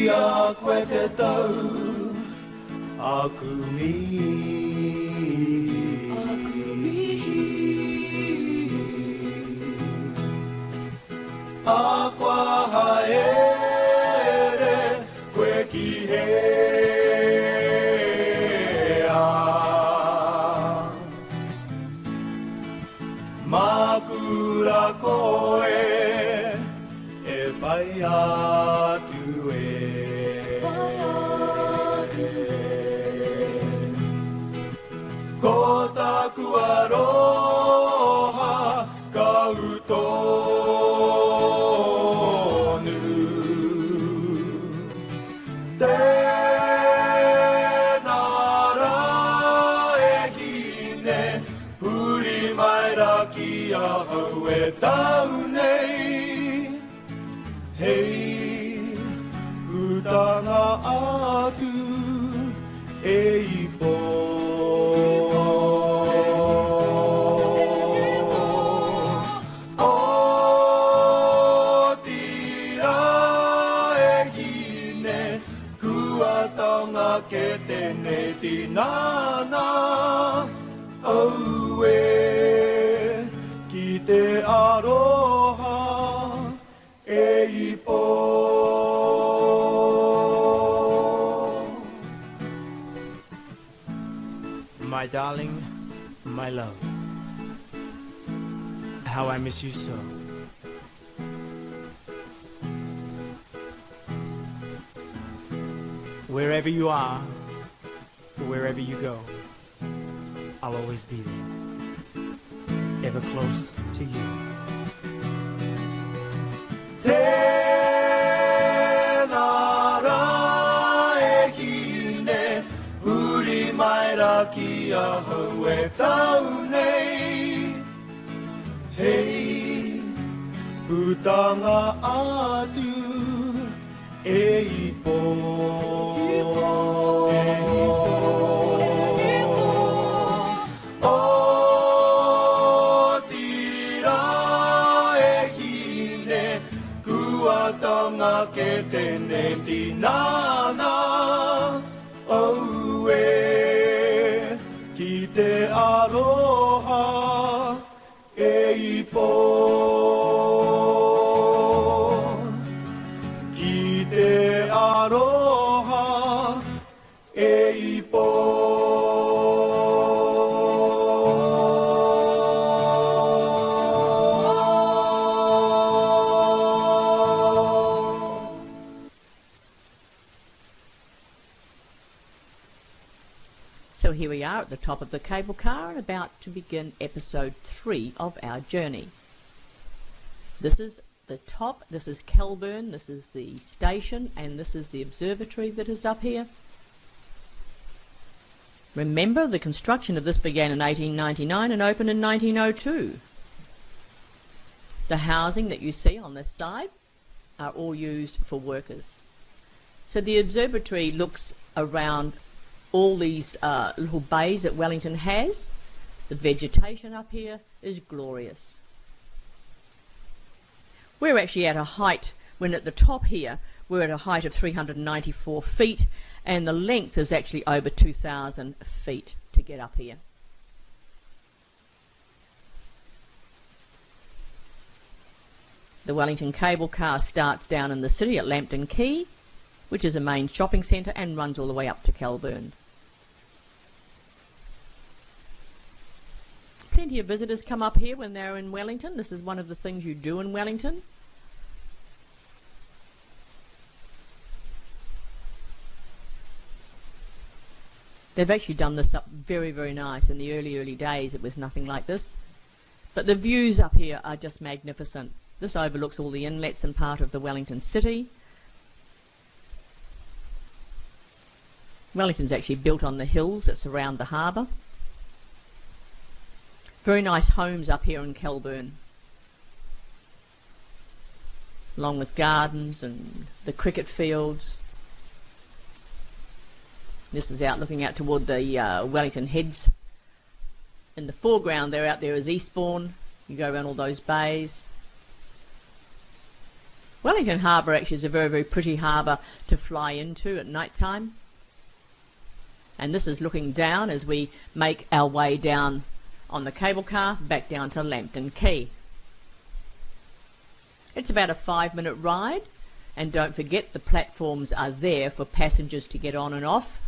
a koe te tau aku mihi a kwa haere koe ki hea makura koe e whai atu ko taku aroha ka utonu tēnā rā e hine puri mai rā ki a hau e tau nei hei utanga atu e ipo ke tēne tinana au e ki te aroha e ipo. My darling, my love, how I miss you so. Wherever you are, wherever you go, I'll always be there, ever close to you. Tēnā rā e hine, huri mai rā ki a hau e tau nei. Hei, putanga atu e ipo. Ke tēne tinana au e ki te aroha e ipo ki te aroha e ipo. So here we are at the top of the cable car and about to begin episode 3 of our journey. This is the top, this is Kelburn, this is the station, and this is the observatory that is up here. Remember, the construction of this began in 1899 and opened in 1902. The housing that you see on this side are all used for workers. So the observatory looks around all these little bays that Wellington has. The vegetation up here is glorious. We're actually at a height, when at the top here, we're at a height of 394 feet, and the length is actually over 2,000 feet to get up here. The Wellington cable car starts down in the city at Lambton Quay, which is a main shopping centre, and runs all the way up to Kelburn. Plenty of visitors come up here when they're in Wellington. This is one of the things you do in Wellington. They've actually done this up very, very nice. In the early days it was nothing like this. But the views up here are just magnificent. This overlooks all the inlets and part of the Wellington city. Wellington's actually built on the hills that surround the harbour. Very nice homes up here in Kelburn, along with gardens and the cricket fields. This is out looking out toward the Wellington Heads. In the foreground there, out there is Eastbourne. You go around all those bays. Wellington Harbour actually is a very, very pretty harbour to fly into at night time. And this is looking down as we make our way down on the cable car back down to Lambton Quay. It's about a 5-minute ride, and don't forget the platforms are there for passengers to get on and off.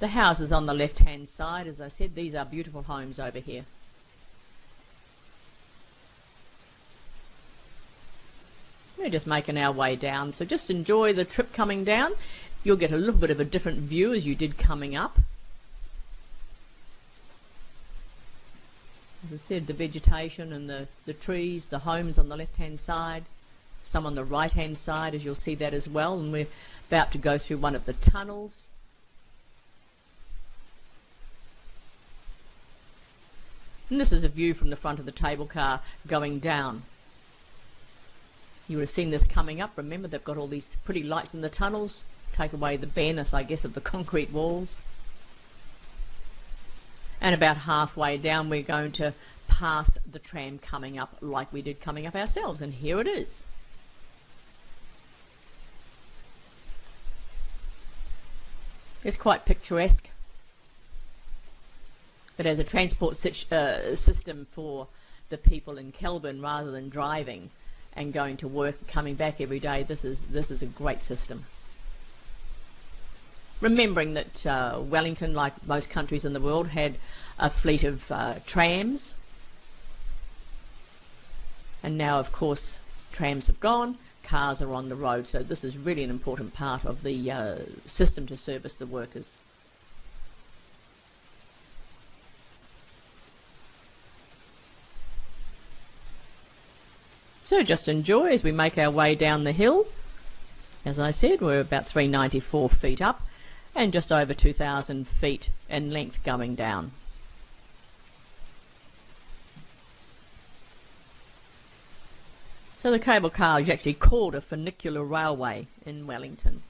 The houses on the left hand side, as I said, these are beautiful homes over here. We're just making our way down, so just enjoy the trip coming down. You'll get a little bit of a different view as you did coming up. As I said, the vegetation and the trees, the homes on the left hand side, some on the right hand side, as you'll see that as well. And we're about to go through one of the tunnels. And this is a view from the front of the cable car going down. You would have seen this coming up. Remember, they've got all these pretty lights in the tunnels, take away the bareness, I guess, of the concrete walls. And about halfway down, we're going to pass the tram coming up like we did coming up ourselves. And here it is. It's quite picturesque. But as a transport system for the people in Kelburn, rather than driving and going to work, coming back every day, this is a great system. Remembering that Wellington, like most countries in the world, had a fleet of trams. And now, of course, trams have gone, cars are on the road. So this is really an important part of the system to service the workers. So just enjoy as we make our way down the hill. As I said, we're about 394 feet up and just over 2,000 feet in length going down. So the cable car is actually called a funicular railway in Wellington.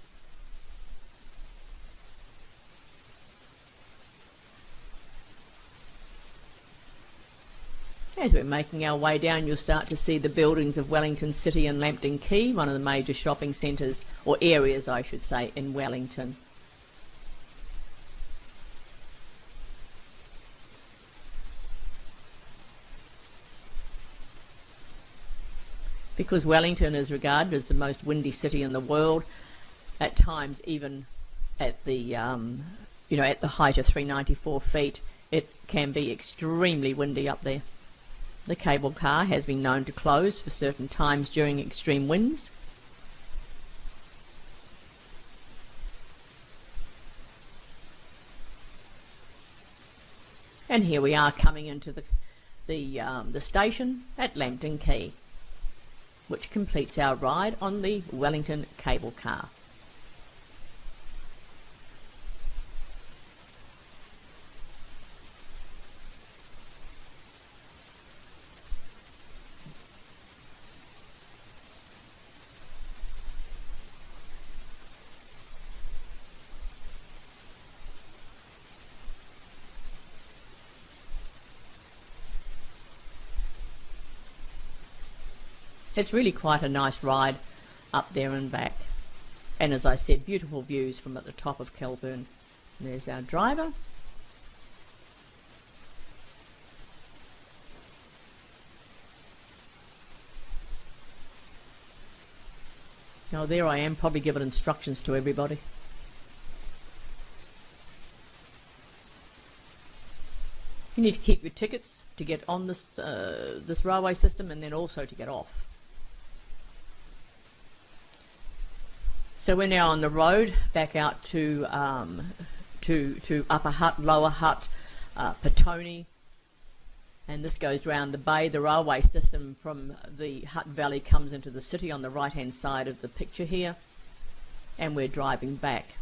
As we're making our way down, you'll start to see the buildings of Wellington City and Lambton Quay, one of the major shopping centres, or areas I should say, in Wellington. Because Wellington is regarded as the most windy city in the world, at times even at the at the height of 394 feet, it can be extremely windy up there. The cable car has been known to close for certain times during extreme winds. And here we are coming into the station at Lambton Quay, which completes our ride on the Wellington cable car. It's really quite a nice ride up there and back. And as I said, beautiful views from at the top of Kelburn. And there's our driver. Now there I am, probably giving instructions to everybody. You need to keep your tickets to get on this railway system, and then also to get off. So we're now on the road back out to Upper Hutt, Lower Hutt, Petone, and this goes round the bay. The railway system from the Hutt Valley comes into the city on the right hand side of the picture here, and we're driving back.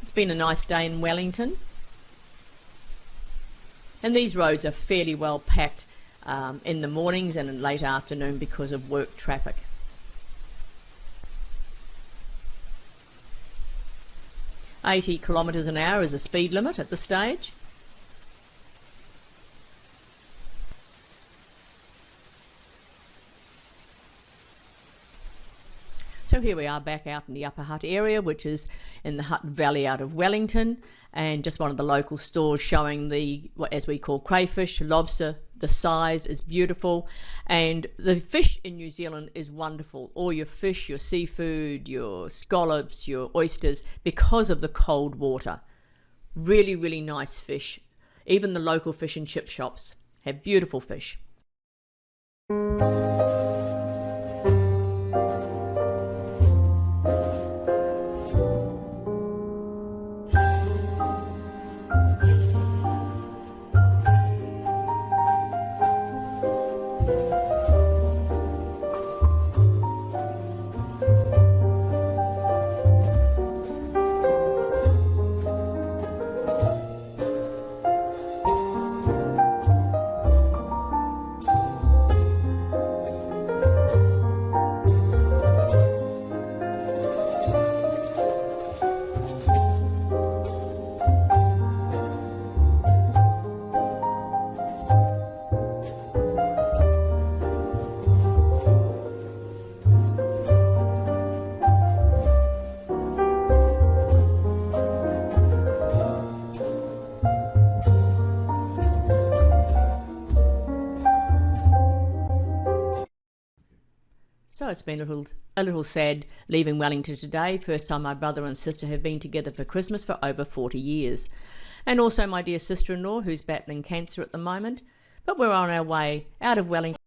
It's been a nice day in Wellington, and these roads are fairly well packed in the mornings and in late afternoon because of work traffic. .80 kilometres an hour is a speed limit at this stage. So here we are back out in the Upper Hutt area, which is in the Hutt Valley out of Wellington, and just one of the local stores showing the, what as we call crayfish, lobster. The size is beautiful, and the fish in New Zealand is wonderful. All your fish, your seafood, your scallops, your oysters, because of the cold water. Really, really nice fish. Even the local fish and chip shops have beautiful fish. So it's been a little sad leaving Wellington today. First time my brother and sister have been together for Christmas for over 40 years. And also my dear sister-in-law, who's battling cancer at the moment. But we're on our way out of Wellington.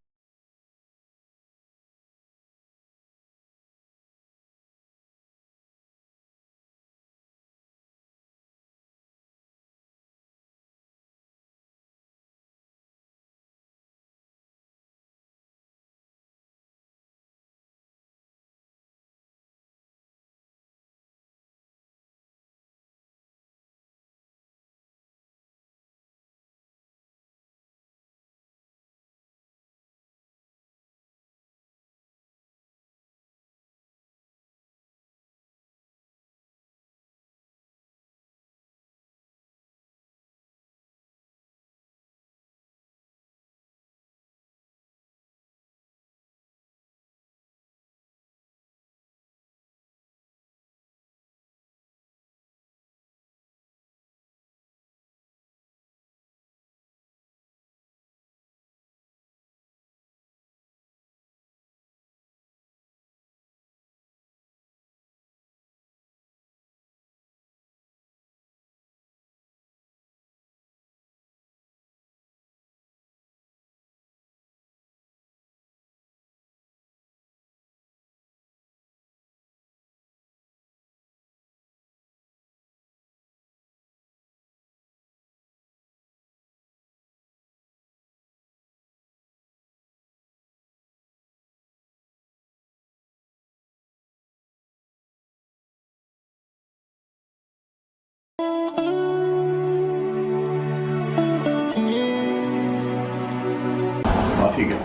Off you go.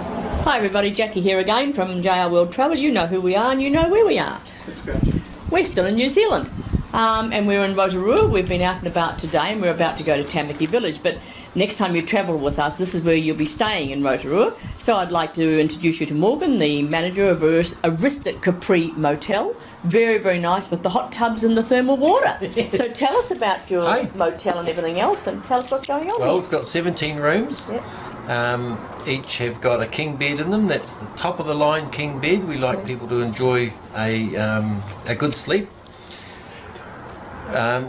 Hi everybody, Jackie here again from JR World Travel. You know who we are and you know where we are. Let's go. We're still in New Zealand, and we're in Rotorua. We've been out and about today, and we're about to go to Tamaki Village. But next time you travel with us, this is where you'll be staying in Rotorua. So I'd like to introduce you to Morgan, the manager of Aristic Capri Motel. Very, very nice with the hot tubs and the thermal water. So tell us about your motel and everything else, and tell us what's going on. Well, we've got 17 rooms. Yep. Each have got a king bed in them. That's the top of the line king bed. We like people to enjoy a good sleep.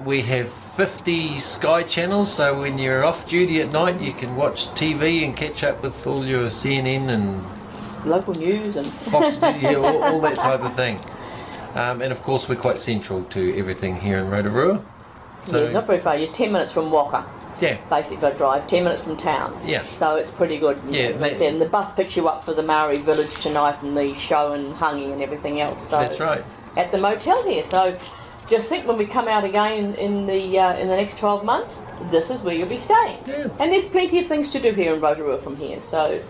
We have 50 Sky channels, so when you're off duty at night you can watch TV and catch up with all your CNN and local news and Fox, all that type of thing. And of course we're quite central to everything here in Rotorua. So, it's not very far. You're 10 minutes from Waka. Yeah. Basically by drive, 10 minutes from town. Yeah. So it's pretty good. Yeah. As I said, and the bus picks you up for the Maori village tonight and the show and hangi and everything else. So that's right. At the motel here. So just think when we come out again in the next 12 months, this is where you'll be staying. Yeah. And there's plenty of things to do here in Rotorua from here. So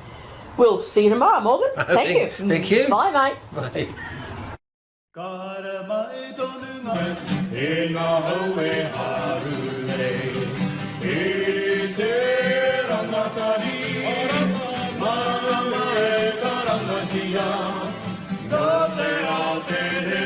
we'll see you tomorrow, Morgan. Thank you. Thank you. Bye, mate. Bye. Kara mai tonu mai, e ngā hau e haru nei. E te rangatahi, marama e karangatia, nā te ao te he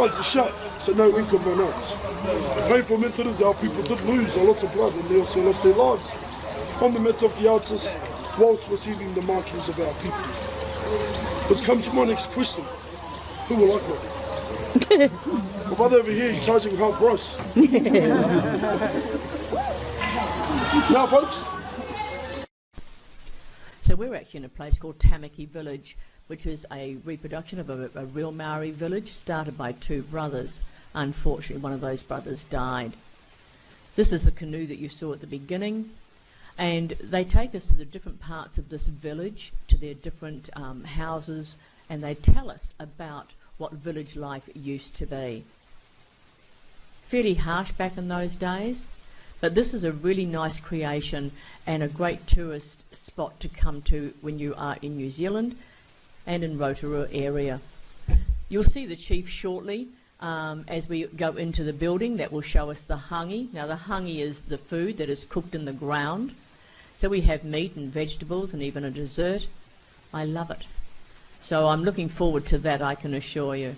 eyes are shut, so no ink will run out. The painful method is our people did lose a lot of blood and they also lost their lives on the myth of the artist whilst receiving the markings of our people. Which comes to my next question. Who will like one? My brother over here is charging high price. Now folks. So we're actually in a place called Tamaki Village, which is a reproduction of a real Maori village started by two brothers. Unfortunately, one of those brothers died. This is the canoe that you saw at the beginning, and they take us to the different parts of this village, to their different houses, and they tell us about what village life used to be. Fairly harsh back in those days, but this is a really nice creation and a great tourist spot to come to when you are in New Zealand and in Rotorua area. You'll see the chief shortly as we go into the building. That will show us the hangi. Now the hangi is the food that is cooked in the ground. So we have meat and vegetables and even a dessert. I love it. So I'm looking forward to that, I can assure you.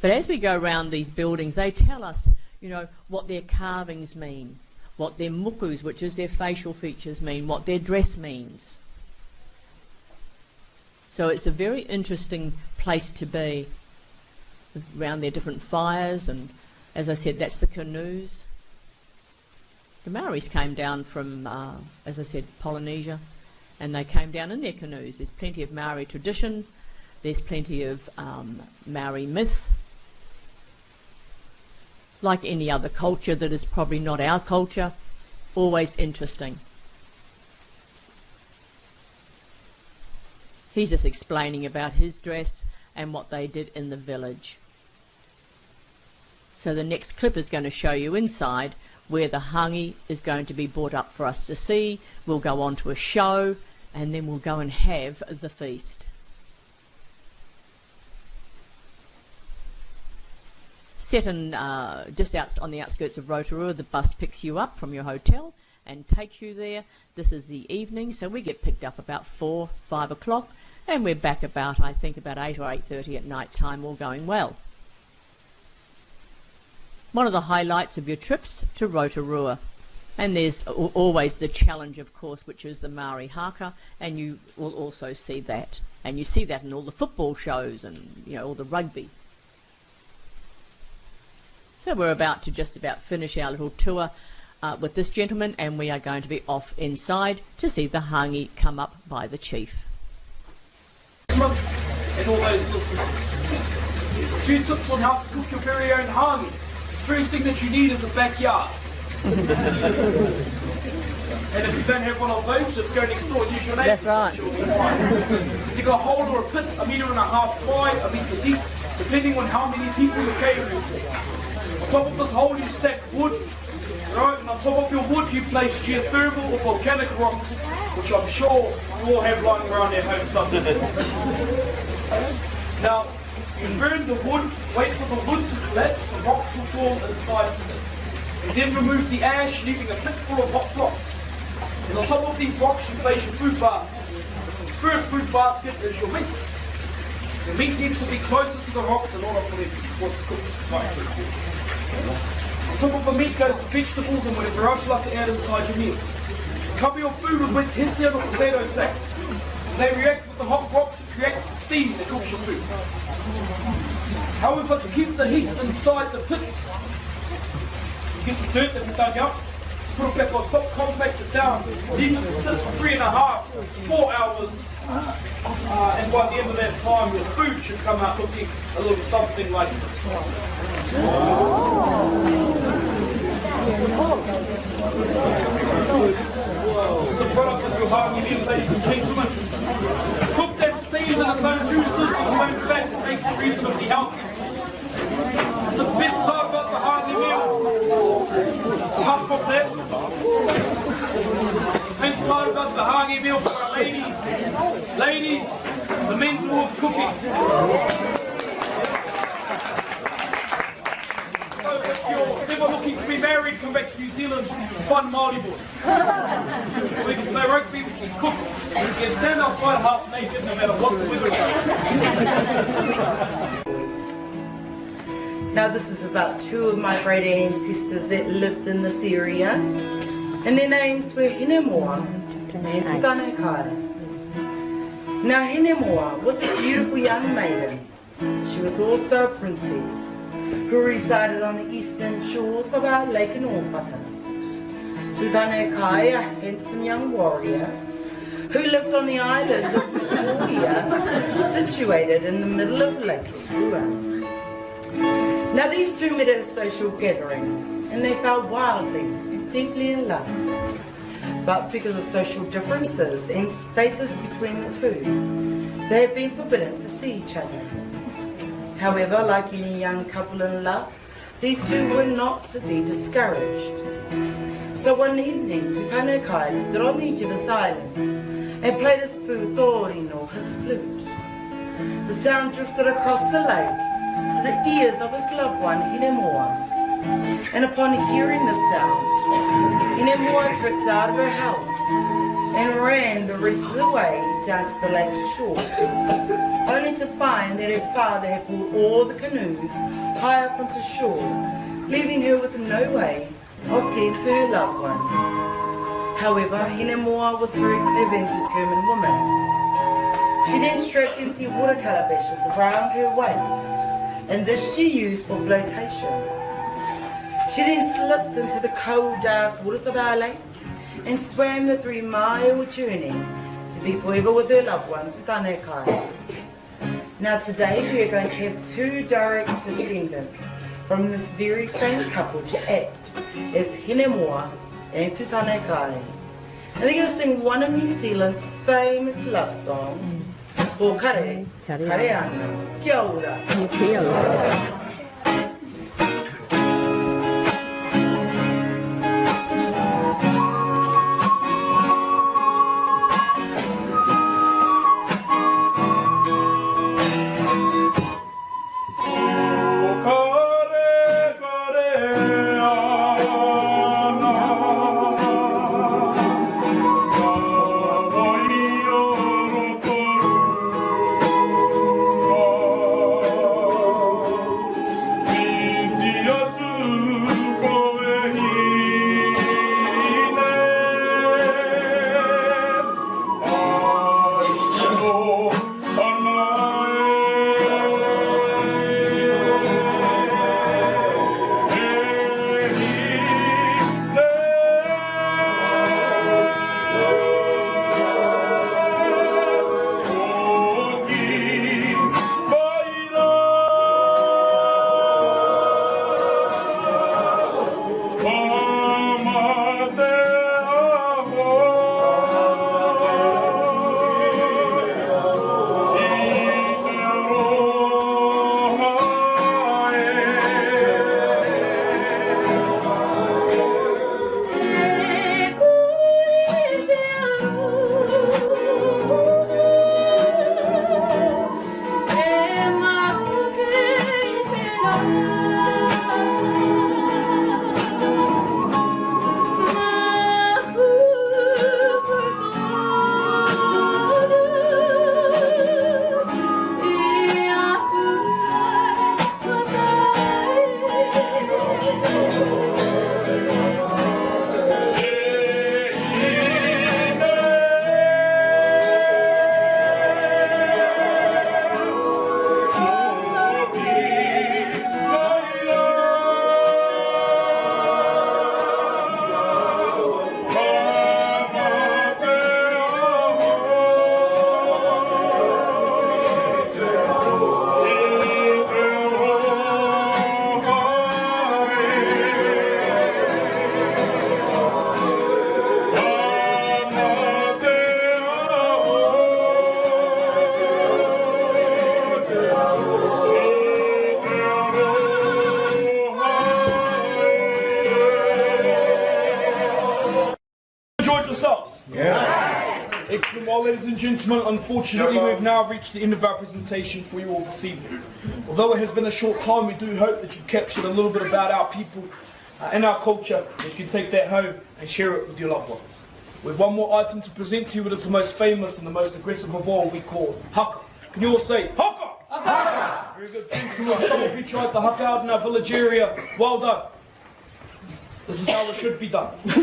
But as we go around these buildings, they tell us, you know, what their carvings mean, what their mukus, which is their facial features, mean, what their dress means. So it's a very interesting place to be, around their different fires, and as I said, that's the canoes. The Maoris came down from, as I said, Polynesia, and they came down in their canoes. There's plenty of Maori tradition, there's plenty of Maori myth. Like any other culture that is probably not our culture, always interesting. He's just explaining about his dress and what they did in the village. So the next clip is going to show you inside where the hangi is going to be brought up for us to see. We'll go on to a show and then we'll go and have the feast. Set in just out on the outskirts of Rotorua, the bus picks you up from your hotel and takes you there. This is the evening, so we get picked up about 4, 5 o'clock, and we're back about, I think, about 8 or 8:30 at night time, all going well. One of the highlights of your trips to Rotorua. And there's always the challenge, of course, which is the Maori haka, and you will also see that. And you see that in all the football shows and, you know, all the rugby. So we're about to just about finish our little tour with this gentleman, and we are going to be off inside to see the hangi come up by the chief. And all those sorts of things. A few tips on how to cook your very own hangi. The first thing that you need is a backyard. And if you don't have one of those, just go next door and use your neighbour's. That's right. You'll be fine. Dig a hole or a pit, 1.5 metres wide, 1 metre deep, depending on how many people you're catering for. On top of this hole you stack wood, right? And on top of your wood you place geothermal or volcanic rocks, which I'm sure you all have lying around at home somewhere. Now, you burn the wood, wait for the wood to collapse, the rocks will fall inside of it. You then remove the ash, leaving a pit full of hot rocks. And on top of these rocks you place your food baskets. The first food basket is your meat. The meat needs to be closer to the rocks in order for what's cooked. On top of the meat goes the vegetables and whatever else you like to add inside your meal. Cover your food with wet hessian or potato sacks. When they react with the hot rocks, it creates steam that cooks your food. However, to keep the heat inside the pit, you get the dirt that we dug up, put it back on top, compact it down, leave it to sit for 3.5 to 4 hours, and by the end of that time your food should come out looking a little something like this. This is the product of your hangi meal, ladies and gentlemen. Cook that steam in its own juices, its own fats, makes it reasonably healthy. The best part about the hangi meal, apart from that, the best part about the hangi meal for our ladies, the mental of cooking. So if you're ever looking to be married, come back to New Zealand, find Maori boy. We can play rugby, we can cook, we can stand outside half naked no matter what the weather is. Now this is about 2 of my great ancestors that lived in this area, and their names were Hinemoa and Tutanekai. Now Hinemoa was a beautiful young maiden. She was also a princess who resided on the eastern shores of our lake in Ōwhata. Tutanekai, a handsome young warrior who lived on the island of Maori, situated in the middle of Lake Tua. Now these 2 met at a social gathering, and they fell wildly and deeply in love. But because of social differences and status between the 2, they had been forbidden to see each other. However, like any young couple in love, these 2 were not to be discouraged. So one evening, Tutanekai stood on the edge of this island and played his putorino, his flute. The sound drifted across the lake to the ears of his loved one, Hinemoa. And upon hearing the sound, Hinemoa crept out of her house and ran the rest of the way down to the lake shore, only to find that her father had pulled all the canoes high up onto shore, leaving her with no way of getting to her loved one. However, Hinemoa was a very clever and determined woman. She then strapped empty water calabashes around her waist, and this she used for flotation. She then slipped into the cold, dark waters of our lake and swam the 3-mile journey to be forever with her loved one, Tutanekai. Now today we are going to have 2 direct descendants from this very same couple to act as Hinemoa and Tutanekai. And they're going to sing one of New Zealand's famous love songs, O Kare, Kareana, Kia ora. Kia ora. Excellent. Well, ladies and gentlemen, unfortunately we've now reached the end of our presentation for you all this evening. Although it has been a short time, we do hope that you've captured a little bit about our people and our culture, that you can take that home and share it with your loved ones. We have one more item to present to you, it is the most famous and the most aggressive of all, we call haka. Can you all say haka? Haka! Very good. Thank you. Some of you tried the haka out in our village area. Well done. This is how it should be done. But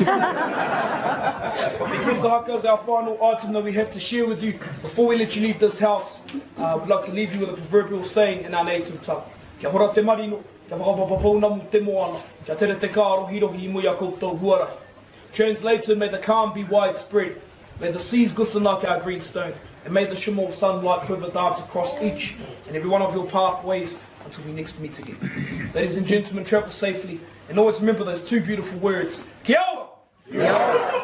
because the haka is our final item that we have to share with you, before we let you leave this house, we'd like to leave you with a proverbial saying in our native tongue. Kia hora te marino, kia whakapapapona mu te moana, kia tere te kārohirohi i mui a koutou huarai. Translated, may the calm be widespread, may the seas glisten like our greenstone, and may the shimmer of sunlight forever dance across each and every one of your pathways until we next meet again. Ladies and gentlemen, travel safely, and always remember those two beautiful words. Kia ora! Kia ora!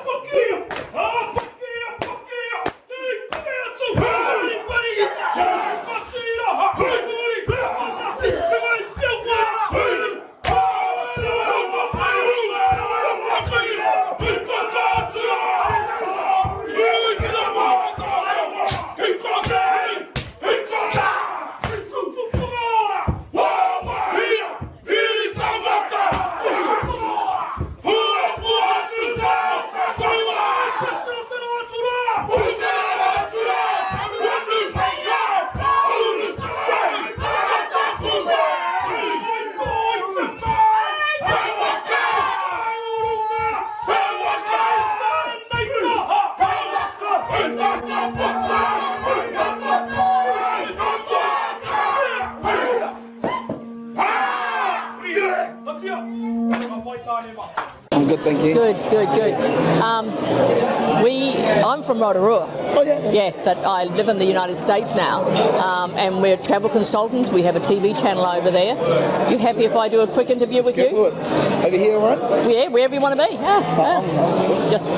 I'm good, thank you. Good. I'm from Rotorua. Oh, yeah. Yeah, but I live in the United States now, and we're travel consultants. We have a TV channel over there. You happy if I do a quick interview with you? Good. Over here, all right? Yeah, wherever you want to be. Just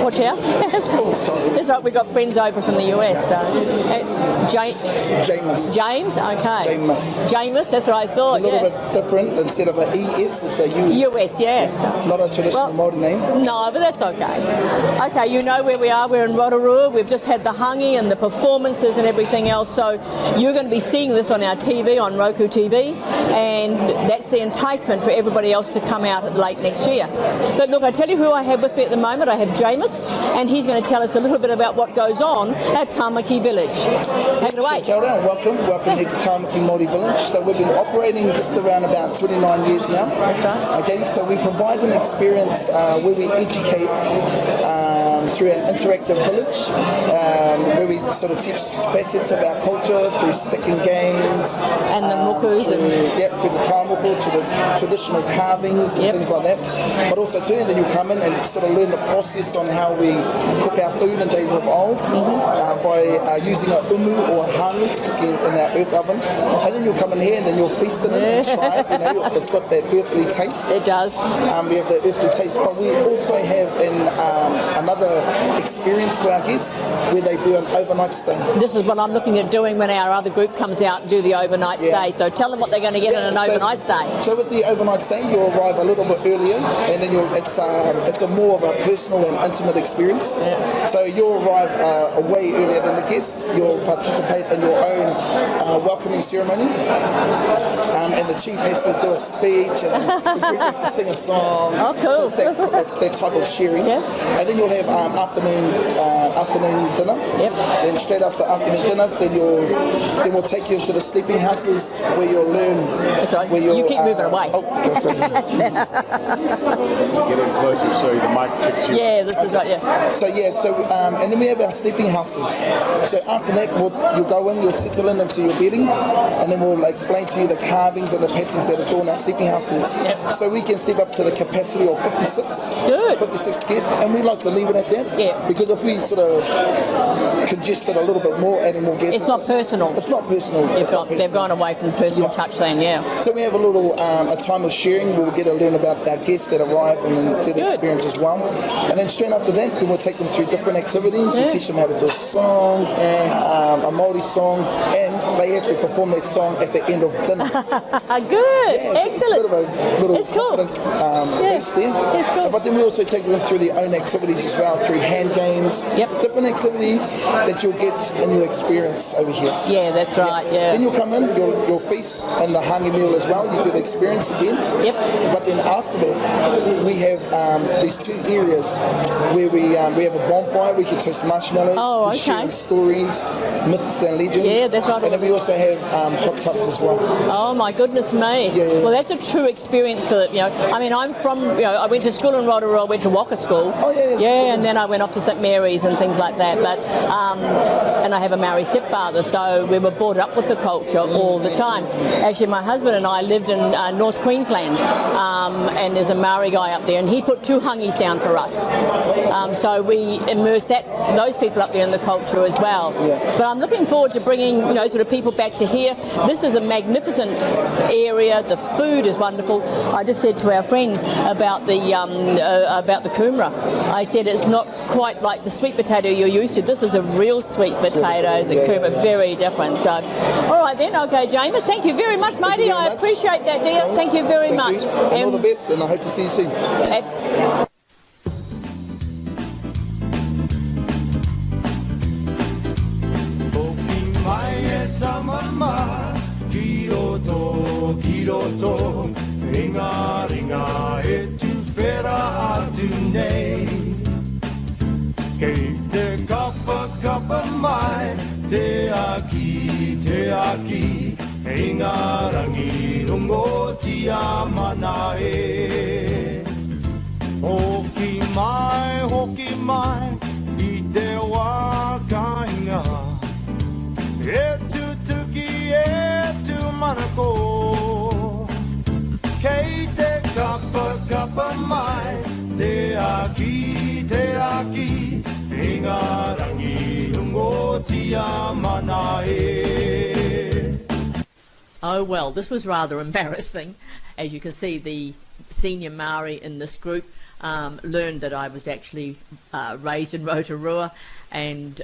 watch out. That's right, we've got friends over from the US. So. James. James? Okay. James, that's what I thought. It's a little bit different. Instead of an ES, it's a US. US, yeah. Not a traditional Maori name. No, but that's okay. Okay, you know where we are. We're in Rotorua. We've just had the hangi and the performances and everything else. So you're going to be seeing this on our TV, on Roku TV, and that's the enticement for everybody else to come out late next year. But look, I tell you who I have with me at the moment. I have James, and he's going to tell us a little bit about what goes on at Tamaki Village. Take it away. Kia ora and welcome here to Tamaki Maori Village. So we've been operating just around about 29 years now. That's right. Okay, so we provide an experience where we educate through an interactive village, where we sort of teach facets of our culture through sticking games. And the mukus. Through the tāmuku, to the traditional carvings and things like that. But also too, then you come in and sort of learn the process on how we cook our food in days of old by using a umu or a hangi to cook in our earth oven. And then you'll come in here and then you'll feast in it and try it. You know, it's got that earthly taste. It does. We have the earthly taste, but we also have another experience for our guests where they do an overnight stay. This is what I'm looking at doing when our other group comes out and do the overnight stay. So tell them what they're going to get in an overnight stay. So with the overnight stay, you'll arrive a little bit earlier, and then it's a more of a personal and intimate experience. Yeah. So you'll arrive way earlier than the guests. You'll participate in your own welcoming ceremony, and the chief has to do a speech, and the group has to sing a song. Oh, cool. So it's that type of sharing. Yeah. And then you'll have afternoon dinner. Yep. Then straight after afternoon dinner, then we'll take you to the sleeping houses where you'll learn. That's right. Where You keep moving away. Oh, that's okay. Get in closer so the mic picks you. Yeah, this is right. Yeah. So and then we have our sleeping houses. So after that, you'll go in, you'll settle into your bedding, and then we'll explain to you the carvings and the patterns that adorn our sleeping houses. Yep. So we can sleep up to the capacity of 56. Good. 56 guests, and we like to leave it at that. Yeah. Because if we sort of congest it a little bit more, adding more guests, It's not personal. It's not personal. They've gone away from the personal touch then, yeah. So we have a little a time of sharing where we get to learn about our guests that arrive and then do the experience as well. And then straight after that, then we'll take them through different activities. We teach them how to do a song, a Maori song, and they have to perform that song at the end of dinner. Good. Yeah, Excellent. It's a bit of a little confidence boost there. It's cool. But then we also take them through their own activities as well. well through hand games, Yep. different activities that you'll get in your experience over here. Yeah, that's right. Yeah. Then you'll come in, you'll feast and the hangi meal as well. You do the experience again. Yep. But then after that, we have these two areas where we have a bonfire. We can toast marshmallows. Oh, we share okay. stories, myths and legends. Yeah, that's right. And then we also have hot tubs as well. Oh my goodness me! Yeah. Well, that's a true experience for I mean, I'm from I went to school in Rotorua, went to Waka School. Oh yeah. Yeah, and then I went off to St Mary's and things like that. But and I have a Maori stepfather, so we were brought up with the culture all the time. Actually, my husband and I lived in North Queensland, and there's a Maori guy up there, and he put 2 hangis down for us. So we immersed those people up there in the culture as well. Yeah. But I'm looking forward to bringing sort of people back to here. This is a magnificent area. The food is wonderful. I just said to our friends about the kumara. I said it's not quite like the sweet potato you're used to. This is a real sweet potato. The kumara, very different. So, all right then. Okay, James. Thank you very much, matey. I appreciate that, dear. Thank you very much. You. And all the best, and I hope to see you soon. Ringa ringa e tu whera atu nei. Kei te kapa mai, te aki, e ngā rangi rongo tia mana e. Hoki mai, i te wā kainga, e tu tuki e tu manako. Kei te kapa mai, te aki, e ngā rangi rungo tia mana e. Oh well, this was rather embarrassing. As you can see, the senior Maori in this group learned that I was actually raised in Rotorua and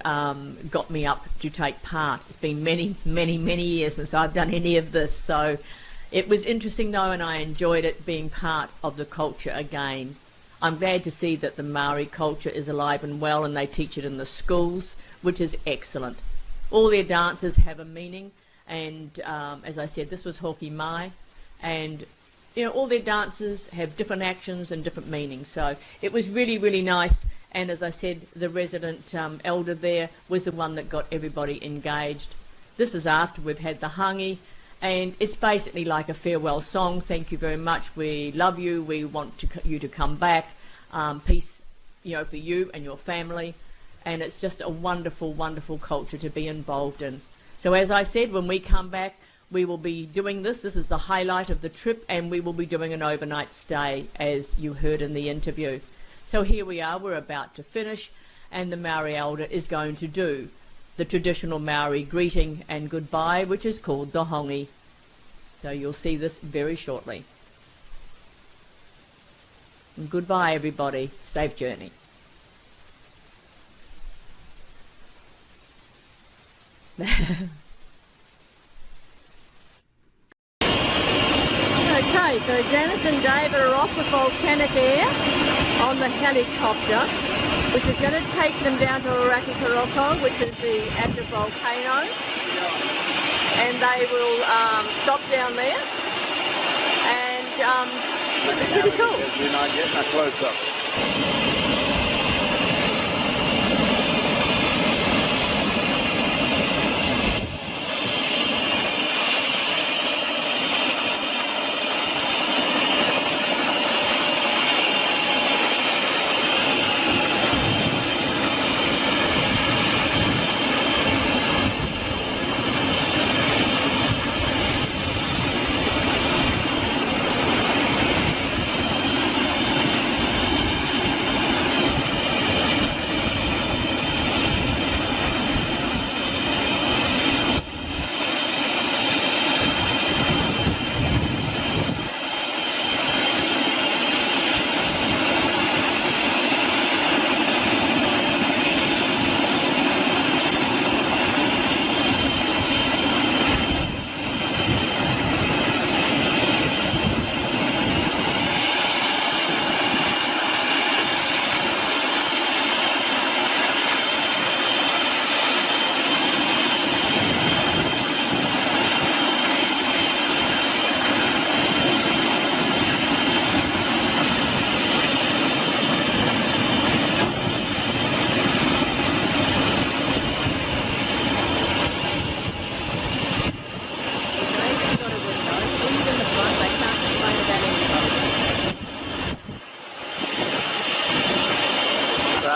got me up to take part. It's been many years since I've done any of this, so it was interesting though, and I enjoyed it being part of the culture again. I'm glad to see that the Maori culture is alive and well, and they teach it in the schools, which is excellent. All their dances have a meaning, and as I said, this was Hoki Mai, and all their dances have different actions and different meanings. So it was really nice, and as I said, the resident elder there was the one that got everybody engaged. This is after we've had the hangi, and it's basically like a farewell song. Thank you very much. We love you. We want you to come back. Peace, for you and your family. And it's just a wonderful culture to be involved in. So as I said, when we come back, we will be doing this. This is the highlight of the trip, and we will be doing an overnight stay, as you heard in the interview. So here we are. We're about to finish, and the Maori elder is going to do the traditional Maori greeting and goodbye, which is called the hongi. So you'll see this very shortly. And goodbye, everybody. Safe journey. Okay, so Janice and David are off with Volcanic Air on the helicopter, which is going to take them down to Rakakaroko, which is the active volcano, and they will stop down there, and it's pretty cool. We're not getting a close-up.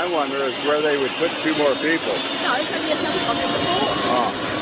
I wonder is where they would put 2 more people. No, it's only another one on the floor. Oh.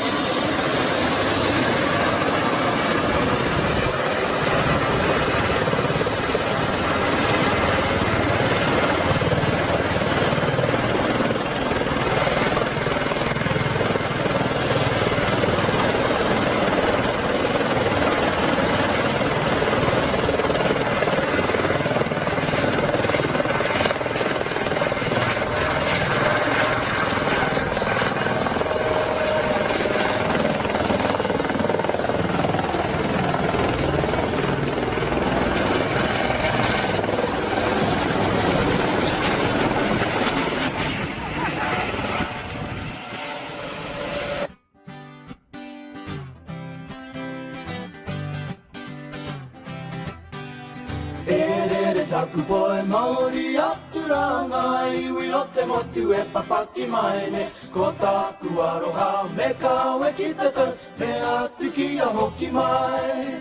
Taku poe Maori aturanga iwi o te motu e papaki mai ne. Ko taku aroha me kawe ki te tau, me atu ki a hoki mai.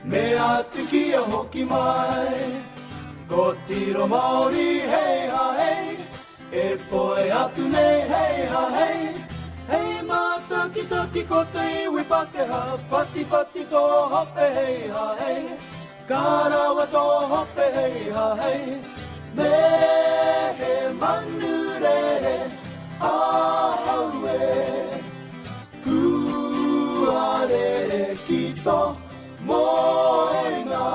Me atu ki a hoki mai. Ko tiro Maori hei ha hei, e poe atu nei hei ha hei. Hei mātaki taki ko te iwi pakeha, pati pati tō hope hei ha hei. Karawa tō hope hei ha hei. Me he manu rere ahau e. Kua rere ki tō moenga.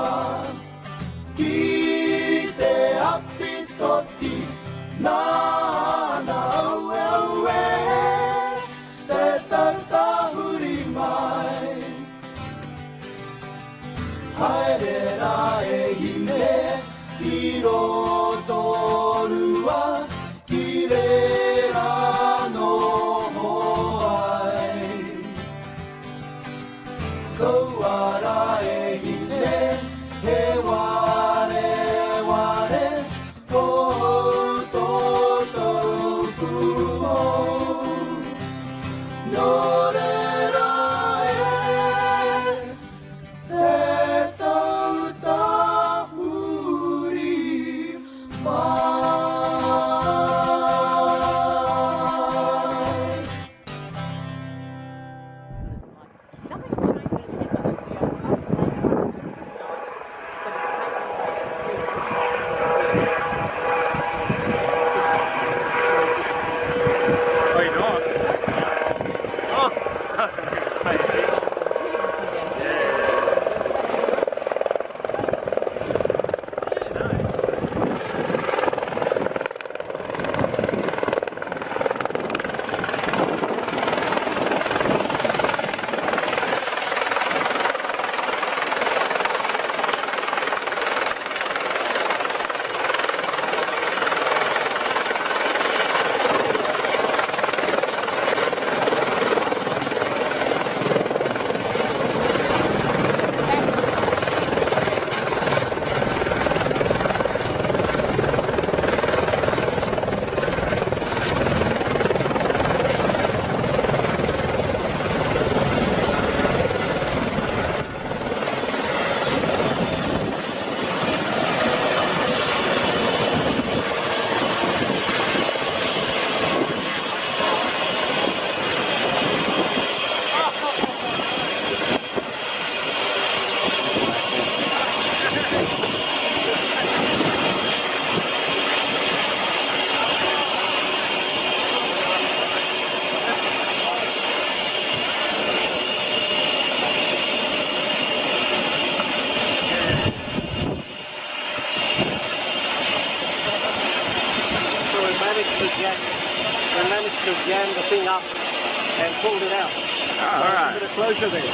Ki te api toti nāna aue aue. Te tautahuri mai. Haerera e hine, ki roto rua, ki rera no hoai. Kauara e hine, he ware ware, kou tōtou kumo. No rera e, te managed to jam the thing up and pulled it out. All right. A bit closer there.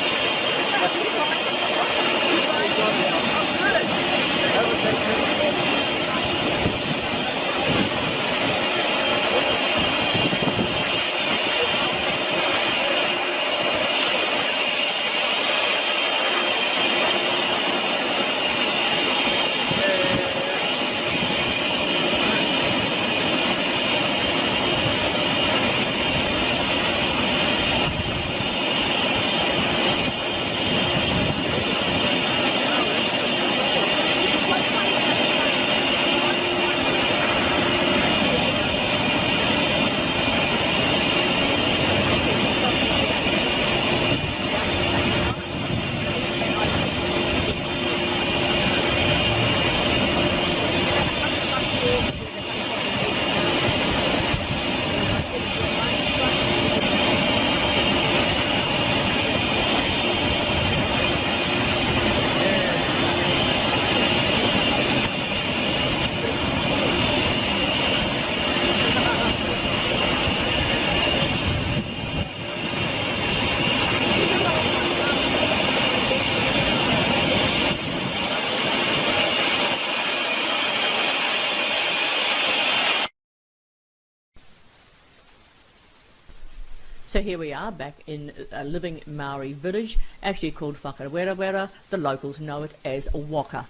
So here we are back in a living Maori village, actually called Whakawerawera. The locals know it as Waka.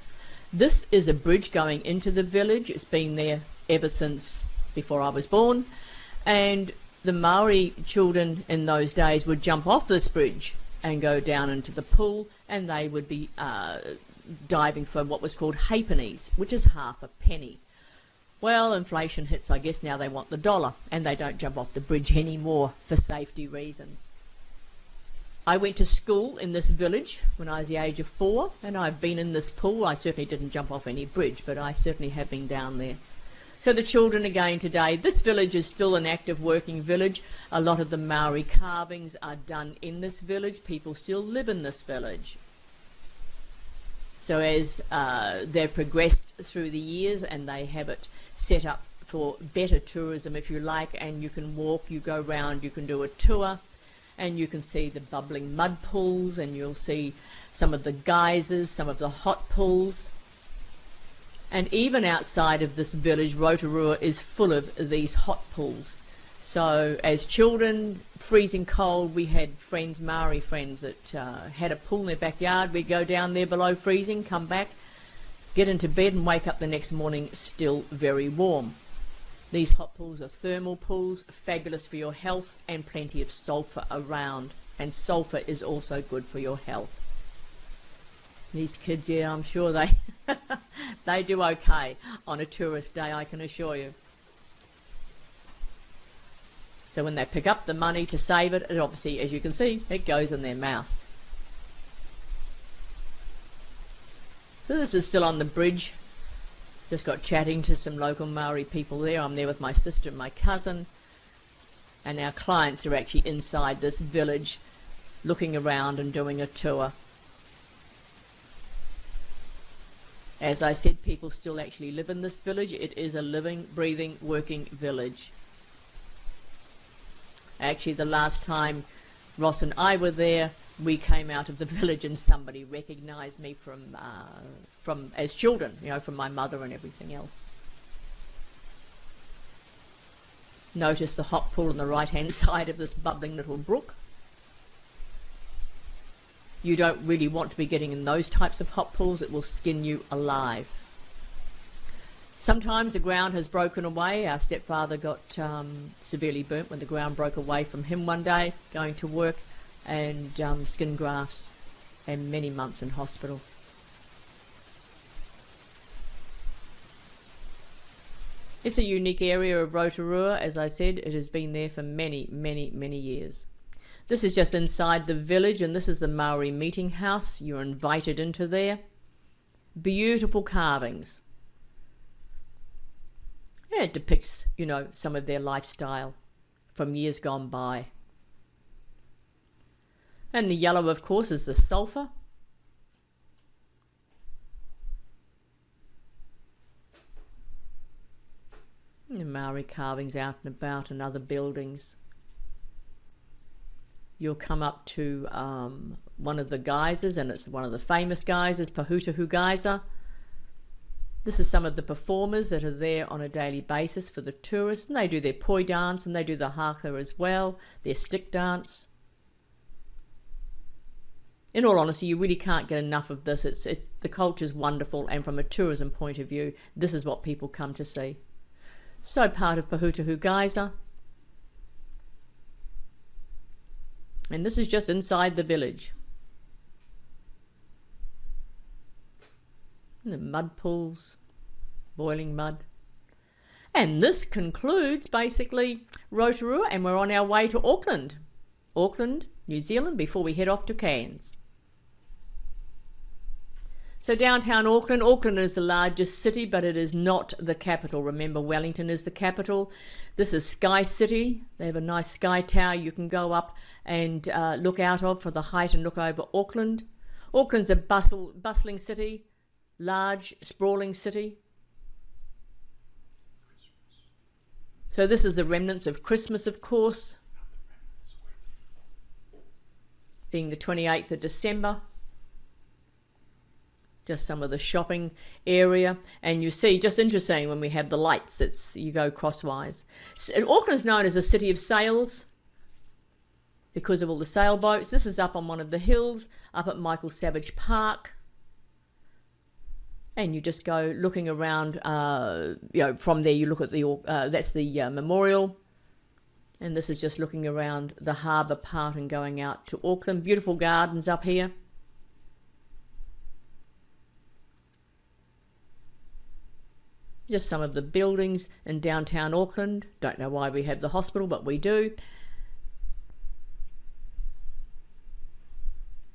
This is a bridge going into the village. It's been there ever since before I was born. And the Maori children in those days would jump off this bridge and go down into the pool, and they would be diving for what was called halfpennies, which is half a penny. Well, inflation hits, I guess now they want the dollar, and they don't jump off the bridge anymore for safety reasons. I went to school in this village when I was the age of 4, and I've been in this pool. I certainly didn't jump off any bridge, but I certainly have been down there. So the children again today, this village is still an active working village. A lot of the Maori carvings are done in this village. People still live in this village. So as they've progressed through the years and they have it set up for better tourism, if you like, and you can walk, you go round, you can do a tour, and you can see the bubbling mud pools, and you'll see some of the geysers, some of the hot pools. And even outside of this village, Rotorua is full of these hot pools. So as children, freezing cold, we had friends, Maori friends, that had a pool in their backyard. We'd go down there below freezing, come back, get into bed and wake up the next morning still very warm. These hot pools are thermal pools, fabulous for your health, and plenty of sulphur around. And sulphur is also good for your health. These kids, yeah, I'm sure they they do okay on a tourist day, I can assure you. So when they pick up the money to save it, obviously, as you can see, it goes in their mouth. So this is still on the bridge. Just got chatting to some local Maori people there. I'm there with my sister and my cousin. And our clients are actually inside this village looking around and doing a tour. As I said, people still actually live in this village. It is a living, breathing, working village. Actually, the last time Ross and I were there, we came out of the village and somebody recognised me from as children, you know, from my mother and everything else. Notice the hot pool on the right-hand side of this bubbling little brook. You don't really want to be getting in those types of hot pools. It will skin you alive. Sometimes the ground has broken away. Our stepfather got severely burnt when the ground broke away from him one day, going to work, and skin grafts, and many months in hospital. It's a unique area of Rotorua. As I said, it has been there for many, many, many years. This is just inside the village, and this is the Maori meeting house. You're invited into there. Beautiful carvings. Yeah, it depicts, you know, some of their lifestyle from years gone by. And the yellow, of course, is the sulphur. And the Maori carvings out and about in other buildings. You'll come up to one of the geysers, and it's one of the famous geysers, Pahutahu Geyser. This is some of the performers that are there on a daily basis for the tourists, and they do their poi dance, and they do the haka as well, their stick dance. In all honesty, you really can't get enough of this. The culture's wonderful, and from a tourism point of view, this is what people come to see. So part of Pahutahu Geyser. And this is just inside the village. And the mud pools, boiling mud. And this concludes basically Rotorua, and we're on our way to Auckland. Auckland, New Zealand, before we head off to Cairns. So downtown Auckland, Auckland is the largest city, but it is not the capital. Remember, Wellington is the capital. This is Sky City. They have a nice sky tower you can go up and look out of for the height and look over Auckland. Auckland's a bustling city, large, sprawling city. So this is the remnants of Christmas, of course, being the 28th of December. Just some of the shopping area, and you see, just interesting when we have the lights, you go crosswise. So, Auckland's known as a city of sails. because of all the sailboats. This is up on one of the hills, up at Michael Savage Park. And you just go looking around, from there you look at that's the memorial. And this is just looking around the harbour part and going out to Auckland. Beautiful gardens up here. Just some of the buildings in downtown Auckland. Don't know why we have the hospital, but we do.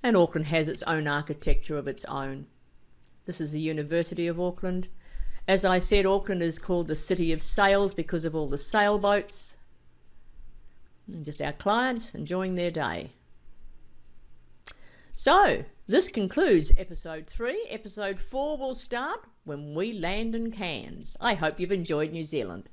And Auckland has its own architecture of its own. This is the University of Auckland. As I said, Auckland is called the City of Sails because of all the sailboats. And just our clients enjoying their day. So, this concludes episode 3. Episode 4 will start when we land in Cairns. I hope you've enjoyed New Zealand.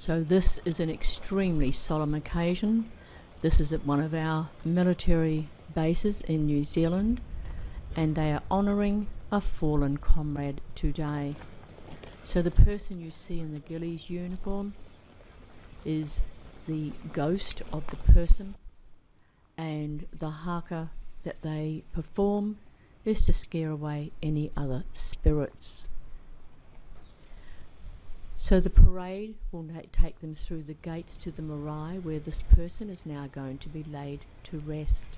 So this is an extremely solemn occasion. This is at one of our military bases in New Zealand, and they are honouring a fallen comrade today. So the person you see in the ghillies uniform is the ghost of the person, and the haka that they perform is to scare away any other spirits. So the parade will take them through the gates to the marae, where this person is now going to be laid to rest.